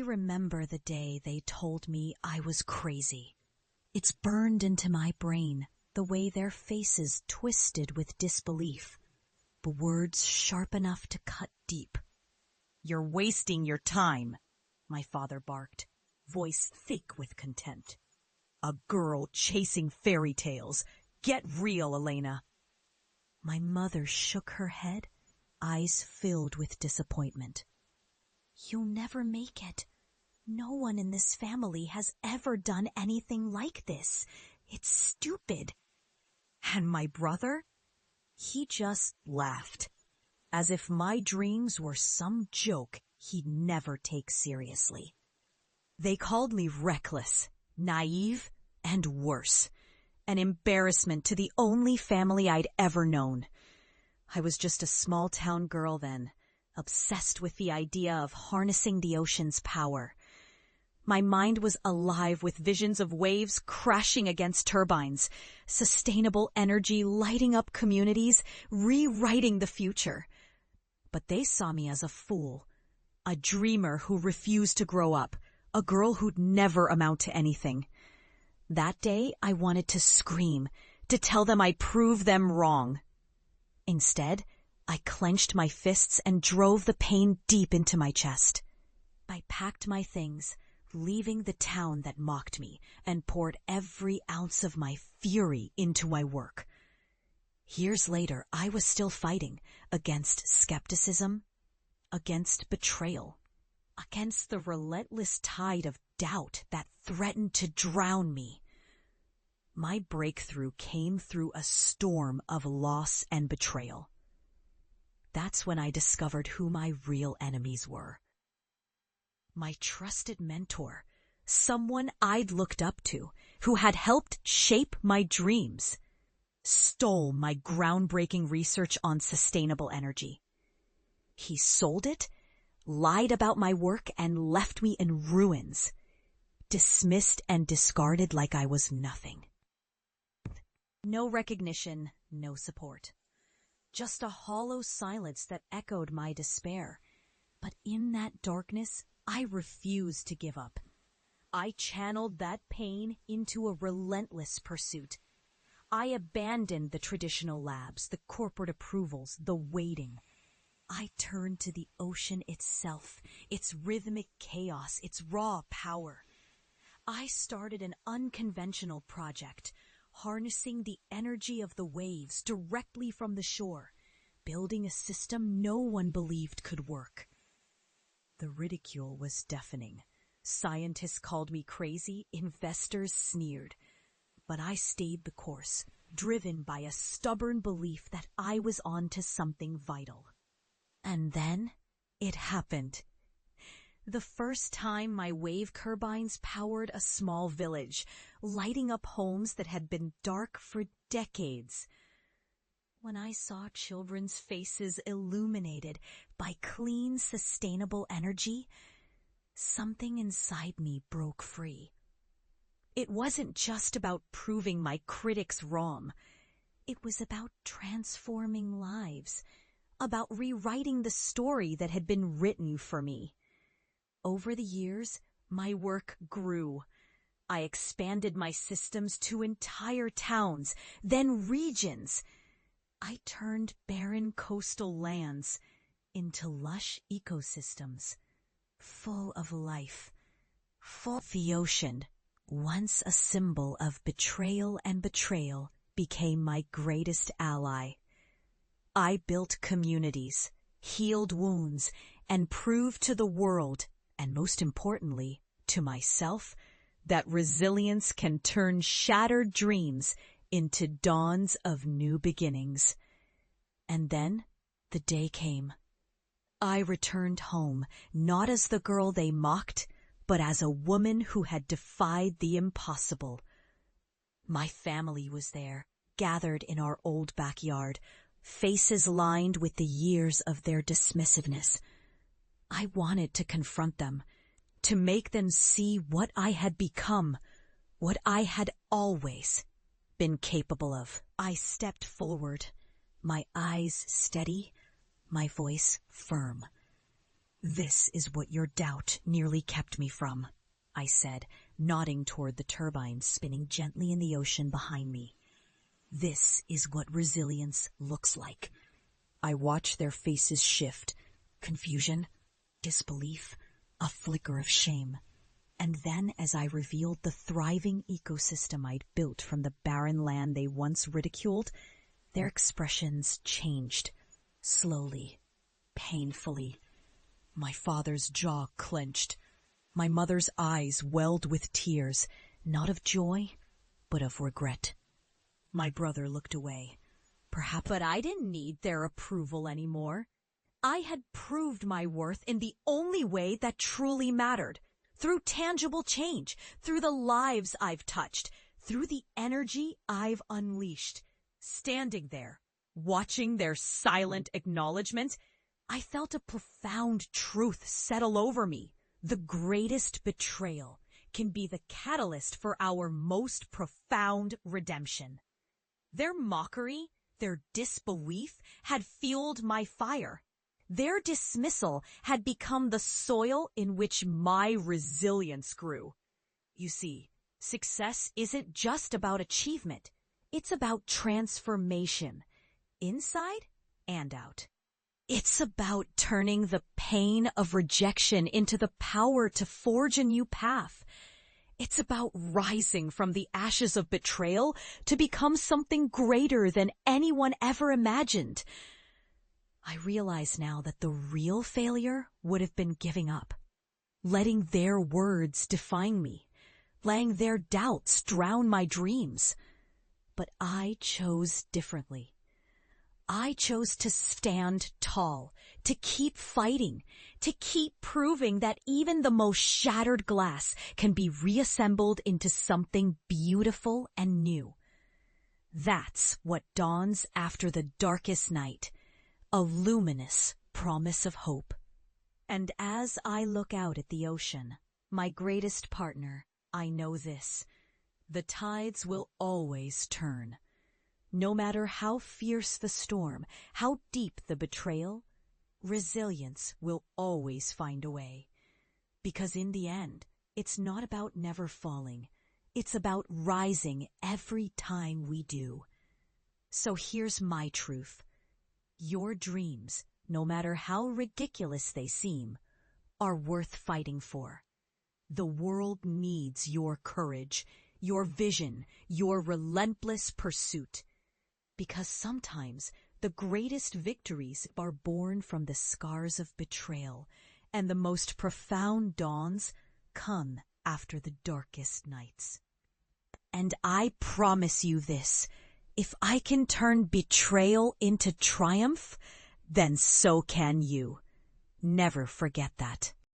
remember the day they told me I was crazy. It's burned into my brain, the way their faces twisted with disbelief, the words sharp enough to cut deep. "You're wasting your time," my father barked, voice thick with contempt. "A girl chasing fairy tales. Get real, Elena." My mother shook her head, eyes filled with disappointment. "You'll never make it. No one in this family has ever done anything like this. It's stupid." And my brother? He just laughed, as if my dreams were some joke he'd never take seriously. They called me reckless, naive, and worse, an embarrassment to the only family I'd ever known. I was just a small-town girl then, obsessed with the idea of harnessing the ocean's power. My mind was alive with visions of waves crashing against turbines, sustainable energy lighting up communities, rewriting the future. But they saw me as a fool, a dreamer who refused to grow up, a girl who'd never amount to anything. That day, I wanted to scream, to tell them I proved them wrong. Instead, I clenched my fists and drove the pain deep into my chest. I packed my things, leaving the town that mocked me, and poured every ounce of my fury into my work. Years later, I was still fighting against skepticism, against betrayal, against the relentless tide of doubt that threatened to drown me. My breakthrough came through a storm of loss and betrayal. That's when I discovered who my real enemies were. My trusted mentor, someone I'd looked up to, who had helped shape my dreams, stole my groundbreaking research on sustainable energy. He sold it, lied about my work, and left me in ruins, dismissed and discarded like I was nothing. No recognition, no support. Just a hollow silence that echoed my despair. But in that darkness, I refused to give up. I channeled that pain into a relentless pursuit. I abandoned the traditional labs, the corporate approvals, the waiting. I turned to the ocean itself, its rhythmic chaos, its raw power. I started an unconventional project, harnessing the energy of the waves directly from the shore, building a system no one believed could work. The ridicule was deafening. Scientists called me crazy, investors sneered. But I stayed the course, driven by a stubborn belief that I was on to something vital. And then it happened. The first time my wave turbines powered a small village, lighting up homes that had been dark for decades. When I saw children's faces illuminated by clean, sustainable energy, something inside me broke free. It wasn't just about proving my critics wrong. It was about transforming lives, about rewriting the story that had been written for me. Over the years, my work grew. I expanded my systems to entire towns, then regions. I turned barren coastal lands into lush ecosystems, full of life, full of the ocean. Once a symbol of betrayal and betrayal became my greatest ally. I built communities, healed wounds, and proved to the world, and most importantly, to myself, that resilience can turn shattered dreams into dawns of new beginnings. And then the day came. I returned home, not as the girl they mocked, but as a woman who had defied the impossible. My family was there, gathered in our old backyard, faces lined with the years of their dismissiveness. I wanted to confront them, to make them see what I had become, what I had always been capable of. I stepped forward, my eyes steady, my voice firm. This is what your doubt nearly kept me from, I said, nodding toward the turbines spinning gently in the ocean behind me. This is what resilience looks like. I watched their faces shift. Confusion, disbelief, a flicker of shame. And then, as I revealed the thriving ecosystem I'd built from the barren land they once ridiculed, their expressions changed. Slowly, painfully. My father's jaw clenched. My mother's eyes welled with tears, not of joy, but of regret. My brother looked away. Perhaps, but I didn't need their approval anymore. I had proved my worth in the only way that truly mattered. Through tangible change, through the lives I've touched, through the energy I've unleashed. Standing there, watching their silent acknowledgement, I felt a profound truth settle over me. The greatest betrayal can be the catalyst for our most profound redemption. Their mockery, their disbelief had fueled my fire. Their dismissal had become the soil in which my resilience grew. You see, success isn't just about achievement. It's about transformation, inside and out. It's about turning the pain of rejection into the power to forge a new path. It's about rising from the ashes of betrayal to become something greater than anyone ever imagined. I realize now that the real failure would have been giving up, letting their words define me, letting their doubts drown my dreams. But I chose differently. I chose to stand tall, to keep fighting, to keep proving that even the most shattered glass can be reassembled into something beautiful and new. That's what dawns after the darkest night, a luminous promise of hope. And as I look out at the ocean, my greatest partner, I know this: the tides will always turn. No matter how fierce the storm, how deep the betrayal, resilience will always find a way. Because in the end, it's not about never falling. It's about rising every time we do. So here's my truth. Your dreams, no matter how ridiculous they seem, are worth fighting for. The world needs your courage, your vision, your relentless pursuit. Because sometimes the greatest victories are born from the scars of betrayal, and the most profound dawns come after the darkest nights. And I promise you this: if I can turn betrayal into triumph, then so can you. Never forget that.